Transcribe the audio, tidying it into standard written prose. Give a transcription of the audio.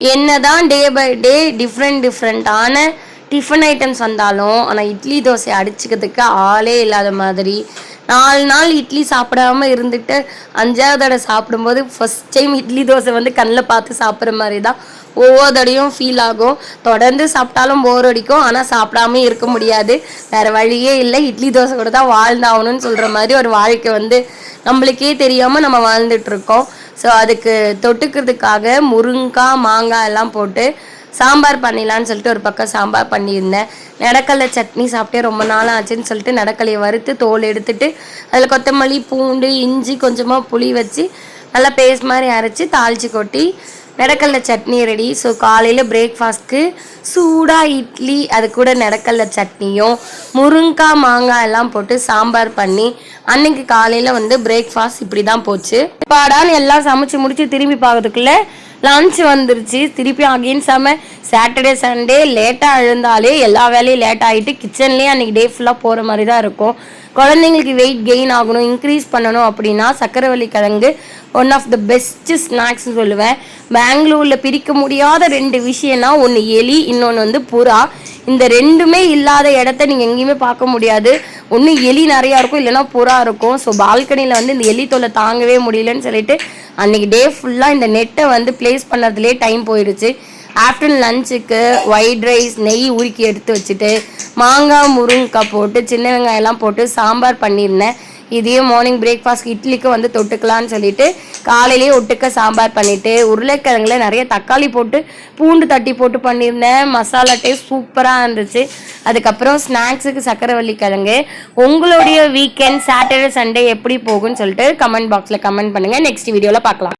என்னதான் day by day டிஃப்ரெண்ட்டான tiffin items வந்தாலும் ஆனால் இட்லி தோசை அடிச்சுக்கிறதுக்கு ஆளே இல்லாத மாதிரி 4 நாள் இட்லி சாப்பிடாம இருந்துட்டு 5ஆவது தடவை சாப்பிடும்போது ஃபஸ்ட் டைம் இட்லி தோசை வந்து கண்ணில் பார்த்து சாப்பிட்ற மாதிரி தான் ஒவ்வொரு தடையும் ஃபீல் ஆகும். தொடர்ந்து சாப்பிட்டாலும் போர் அடிக்கும், ஆனால் சாப்பிடாம இருக்க முடியாது, வேறு வழியே இல்லை. இட்லி தோசை கூட தான் வாழ்ந்தாகணும்னு சொல்கிற மாதிரி ஒரு வாழ்க்கை வந்து நம்மளுக்கே தெரியாமல் நம்ம வாழ்ந்துட்டுருக்கோம். ஸோ அதுக்கு தொட்டுக்கிறதுக்காக முருங்காய் மாங்காய் எல்லாம் போட்டு சாம்பார் பண்ணிடலான்னு சொல்லிட்டு ஒரு பக்கம் சாம்பார் பண்ணியிருந்தேன். நடக்கல்ல சட்னி சாப்பிட்டே ரொம்ப நாள் ஆச்சுன்னு சொல்லிட்டு நடக்கலையை வறுத்து தோல் எடுத்துட்டு அதில் கொத்தமல்லி பூண்டு இஞ்சி கொஞ்சமாக புளி வச்சு நல்லா பேஸ்ட் மாதிரி அரைச்சி தாளித்து கொட்டி நடக்கல்ல சட்னி ரெடி. ஸோ காலையில் பிரேக்ஃபாஸ்ட்க்கு சூடாக இட்லி, அது கூட நடக்கல்ல சட்னியும் முருங்காய் மாங்காய் எல்லாம் போட்டு சாம்பார் பண்ணி அன்னைக்கு காலையில் வந்து பிரேக்ஃபாஸ்ட் இப்படி தான் போச்சு. பாடான்னு எல்லாம் சமைச்சு முடிச்சு திரும்பி பார்க்கறதுக்குள்ளே லன்ச் வந்துருச்சு. திருப்பி அகெயின் சாட்டர்டே சண்டே லேட்டாக எழுந்தாலே எல்லா வேலையும் லேட் ஆகிட்டு கிச்சன்லேயே அன்றைக்கி டே ஃபுல்லாக போகிற மாதிரி தான் இருக்கும். குழந்தைங்களுக்கு வெயிட் கெயின் ஆகணும், இன்க்ரீஸ் பண்ணணும் அப்படின்னா சக்கரவள்ளி கிழங்கு ஒன் ஆஃப் த பெஸ்ட்டு ஸ்நாக்ஸ்னு சொல்லுவேன். பெங்களூரில் பிரிக்க முடியாத 2 விஷயம்னா ஒன்று எலி, இன்னொன்று வந்து புறா. இந்த 2மே இல்லாத இடத்த நீங்கள் எங்கேயுமே பார்க்க முடியாது. ஒன்று எலி நிறையா இருக்கும், இல்லைன்னா புறா இருக்கும். ஸோ பால்கனியில் வந்து இந்த எலி தொல்லை தாங்கவே முடியலன்னு சொல்லிட்டு அன்றைக்கி டே ஃபுல்லாக இந்த நெட்டை வந்து ப்ளேஸ் பண்ணுறதுலே டைம் போயிடுச்சு. ஆஃப்டர்நூன் லஞ்சுக்கு ஒயிட் ரைஸ் நெய் உருக்கி எடுத்து வச்சுட்டு மாங்காய் முருங்கைக்காய் போட்டு சின்ன வெங்காயம் எல்லாம் போட்டு சாம்பார் பண்ணியிருந்தேன். இதையும் மார்னிங் பிரேக்ஃபாஸ்ட் இட்லிக்கு வந்து தொட்டுக்கலான்னு சொல்லிட்டு காலையிலேயே ஒட்டுக்க சாம்பார் பண்ணிவிட்டு உருளைக்கிழங்குல நிறைய தக்காளி போட்டு பூண்டு தட்டி போட்டு பண்ணியிருந்தேன். மசாலா டேஸ்ட் சூப்பராக இருந்துச்சு. அதுக்கப்புறம் ஸ்நாக்ஸுக்கு சக்கரவள்ளி கிழங்கு. உங்களுடைய வீக்கெண்ட் சாட்டர்டே சண்டே எப்படி போகுன்னு சொல்லிட்டு கமெண்ட் பாக்ஸில் கமெண்ட் பண்ணுங்கள். நெக்ஸ்ட் வீடியோவில் பார்க்கலாம்.